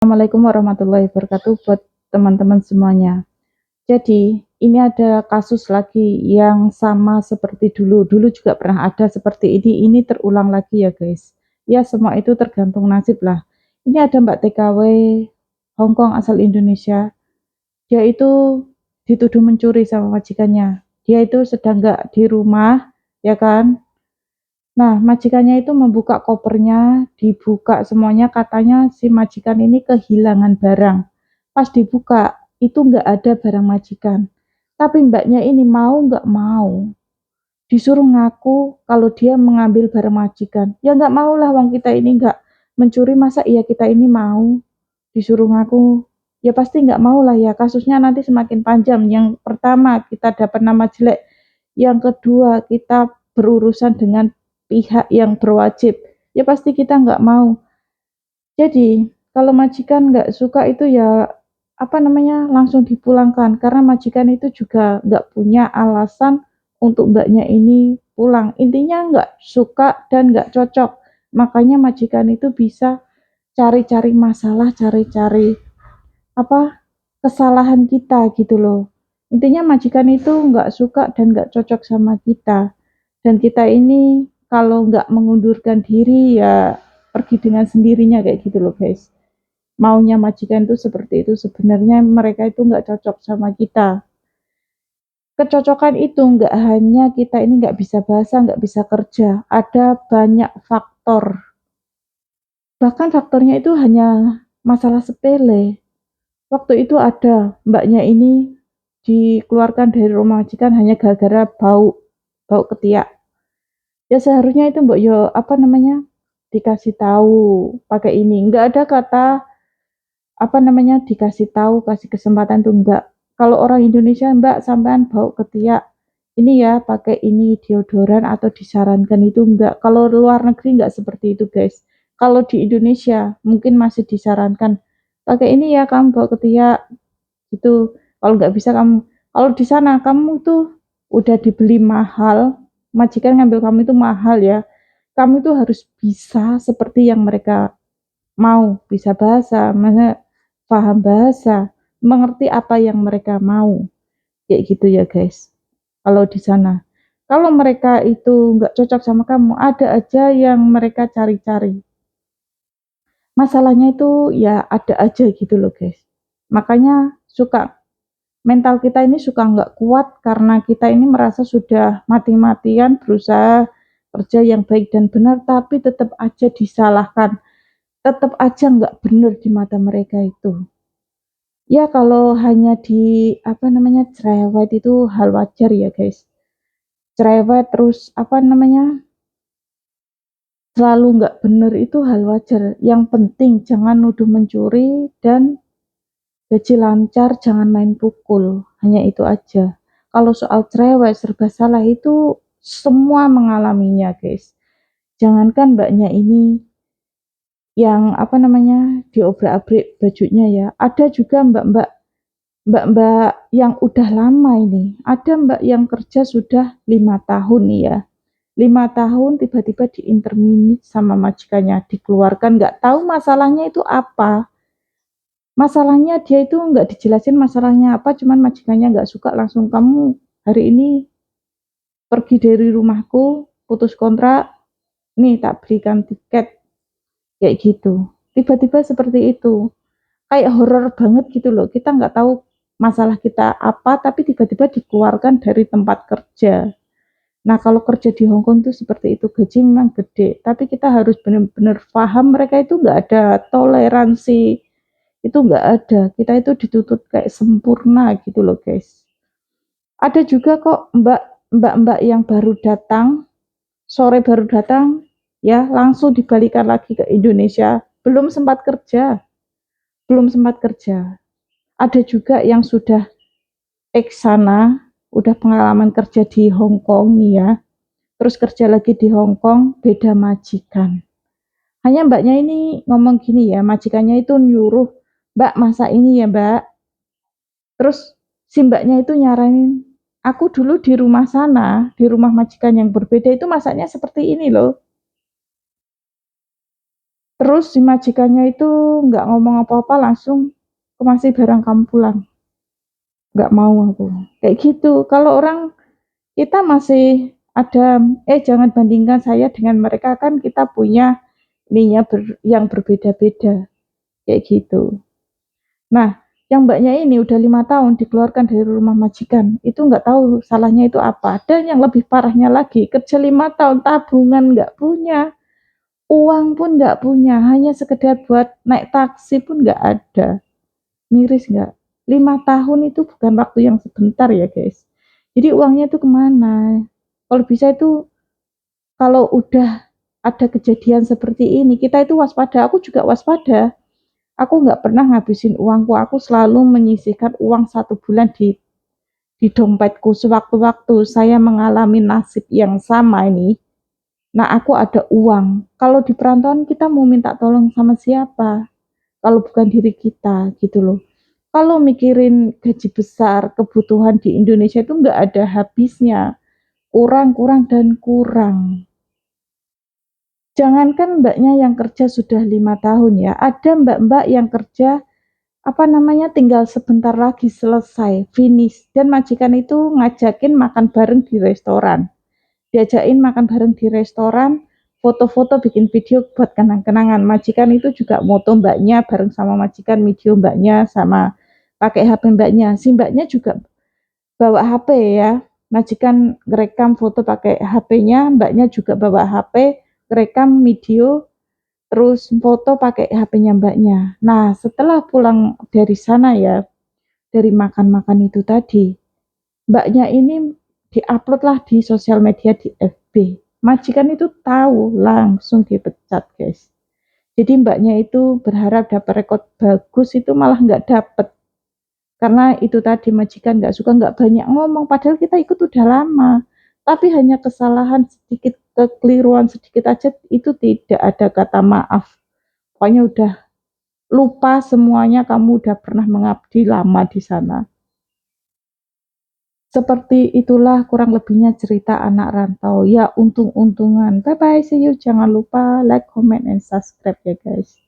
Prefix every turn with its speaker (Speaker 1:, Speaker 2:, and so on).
Speaker 1: Assalamualaikum warahmatullahi wabarakatuh buat teman-teman semuanya. Jadi, ini ada kasus lagi yang sama seperti dulu. Dulu juga pernah ada seperti ini terulang lagi ya guys. Ya semua itu tergantung nasib lah. Ini ada Mbak TKW Hongkong asal Indonesia. Dia itu dituduh mencuri sama majikannya. Dia itu sedang nggak di rumah, ya kan? Nah, majikannya itu membuka kopernya, dibuka semuanya, katanya si majikan ini kehilangan barang. Pas dibuka, itu nggak ada barang majikan. Tapi mbaknya ini mau nggak mau, disuruh ngaku kalau dia mengambil barang majikan. Ya nggak mau lah, wong kita ini nggak mencuri, masa iya kita ini mau disuruh ngaku. Ya pasti nggak mau lah ya, kasusnya nanti semakin panjang. Yang pertama, kita dapat nama jelek. Yang kedua, kita berurusan dengan pihak yang berwajib. Ya pasti kita nggak mau. Jadi, kalau majikan nggak suka itu ya apa namanya langsung dipulangkan karena majikan itu juga nggak punya alasan untuk mbaknya ini pulang. Intinya nggak suka dan nggak cocok. Makanya majikan itu bisa cari-cari masalah, cari-cari apa kesalahan kita gitu loh. Intinya majikan itu nggak suka dan nggak cocok sama kita. Dan kita ini kalau nggak mengundurkan diri ya pergi dengan sendirinya kayak gitu loh guys. Maunya majikan itu seperti itu, sebenarnya mereka itu nggak cocok sama kita. Kecocokan itu nggak hanya kita ini nggak bisa bahasa, nggak bisa kerja, ada banyak faktor. Bahkan faktornya itu hanya masalah sepele. Waktu itu ada mbaknya ini dikeluarkan dari rumah majikan hanya gara-gara bau bau ketiak. Ya seharusnya itu mbak yo apa namanya dikasih tahu pakai ini. Nggak ada kata apa namanya dikasih tahu kasih kesempatan tuh enggak. Kalau orang Indonesia mbak sampean bau ketiak ini ya pakai ini deodoran atau disarankan itu enggak. Kalau luar negeri enggak seperti itu guys. Kalau di Indonesia mungkin masih disarankan pakai ini ya kamu bau ketiak itu. Kalau nggak bisa kamu kalau di sana kamu tuh udah dibeli mahal, majikan ngambil kamu itu mahal ya, kamu itu harus bisa seperti yang mereka mau, bisa bahasa, paham bahasa, mengerti apa yang mereka mau, kayak gitu ya guys. Kalau di sana, kalau mereka itu nggak cocok sama kamu, ada aja yang mereka cari-cari. Masalahnya itu ya ada aja gitu loh guys. Makanya suka mental kita ini suka nggak kuat karena kita ini merasa sudah mati-matian berusaha kerja yang baik dan benar, tapi tetap aja disalahkan, tetap aja nggak benar di mata mereka itu. Ya kalau hanya di apa namanya cerewet itu hal wajar ya guys. Cerewet terus apa namanya selalu nggak benar itu hal wajar. Yang penting jangan nuduh mencuri dan gaji lancar, jangan main pukul. Hanya itu aja. Kalau soal cerewet serba salah itu semua mengalaminya guys. Jangankan mbaknya ini yang apa namanya diobrak-abrik bajunya ya. Ada juga mbak-mbak yang udah lama ini. Ada mbak yang kerja sudah 5 tahun nih ya. 5 tahun tiba-tiba diinterminate sama majikannya, dikeluarkan, nggak tahu masalahnya itu apa. Masalahnya dia itu nggak dijelasin masalahnya apa, cuman majikannya nggak suka langsung kamu hari ini pergi dari rumahku, putus kontrak, nih tak berikan tiket kayak gitu. Tiba-tiba seperti itu, kayak horor banget gitu loh. Kita nggak tahu masalah kita apa, tapi tiba-tiba dikeluarkan dari tempat kerja. Nah kalau kerja di Hong Kong tuh seperti itu, gaji memang gede, tapi kita harus benar-benar paham mereka itu nggak ada toleransi, itu nggak ada, kita itu dituntut kayak sempurna gitu loh guys. Ada juga kok mbak-mbak yang baru datang, sore baru datang, ya langsung dibalikan lagi ke Indonesia, belum sempat kerja. Ada juga yang sudah sana, udah pengalaman kerja di Hong Kong nih ya, terus kerja lagi di Hong Kong, beda majikan. Hanya mbaknya ini ngomong gini ya, majikannya itu nyuruh, mbak masak ini ya mbak. Terus si mbaknya itu nyaranin, aku dulu di rumah sana, di rumah majikan yang berbeda itu masaknya seperti ini loh. Terus si majikannya itu nggak ngomong apa-apa, langsung, "Masih barang kamu pulang." Nggak mau aku. Kayak gitu. Kalau orang kita masih ada, jangan bandingkan saya dengan mereka, kan kita punya ininya yang berbeda-beda. Kayak gitu. Nah, yang mbaknya ini udah 5 tahun dikeluarkan dari rumah majikan, itu nggak tahu salahnya itu apa. Dan yang lebih parahnya lagi, kerja 5 tahun, tabungan nggak punya, uang pun nggak punya, hanya sekedar buat naik taksi pun nggak ada. Miris nggak? 5 tahun itu bukan waktu yang sebentar ya guys. Jadi uangnya itu kemana? Kalau bisa itu, kalau udah ada kejadian seperti ini, kita itu waspada. Aku juga waspada. Aku nggak pernah ngabisin uangku, aku selalu menyisihkan uang 1 bulan di dompetku. Sewaktu-waktu saya mengalami nasib yang sama ini, nah aku ada uang. Kalau di perantauan kita mau minta tolong sama siapa? Kalau bukan diri kita, gitu loh. Kalau mikirin gaji besar, kebutuhan di Indonesia itu nggak ada habisnya. Kurang, kurang, dan kurang. Jangankan mbaknya yang kerja sudah 5 tahun ya, ada mbak-mbak yang kerja apa namanya, tinggal sebentar lagi selesai, finish, dan majikan itu ngajakin makan bareng di restoran. Diajakin makan bareng di restoran, foto-foto, bikin video buat kenang-kenangan. Majikan itu juga moto mbaknya bareng sama majikan, video mbaknya sama pakai HP mbaknya. Si mbaknya juga bawa HP ya. Majikan ngerekam foto pakai HP-nya, mbaknya juga bawa HP, ngerekam video, terus foto pakai HP-nya mbaknya. Nah, setelah pulang dari sana ya, dari makan-makan itu tadi, mbaknya ini diupload lah di sosial media, di FB. Majikan itu tahu, langsung dipecat guys. Jadi mbaknya itu berharap dapat rekod bagus, itu malah nggak dapet. Karena itu tadi majikan nggak suka, nggak banyak ngomong. Padahal kita ikut udah lama. Tapi hanya kesalahan sedikit, kekeliruan sedikit aja, itu tidak ada kata maaf. Pokoknya udah lupa semuanya, kamu udah pernah mengabdi lama di sana. Seperti itulah kurang lebihnya cerita anak rantau. Ya, untung-untungan. Bye bye, see you. Jangan lupa like, comment, and subscribe ya guys.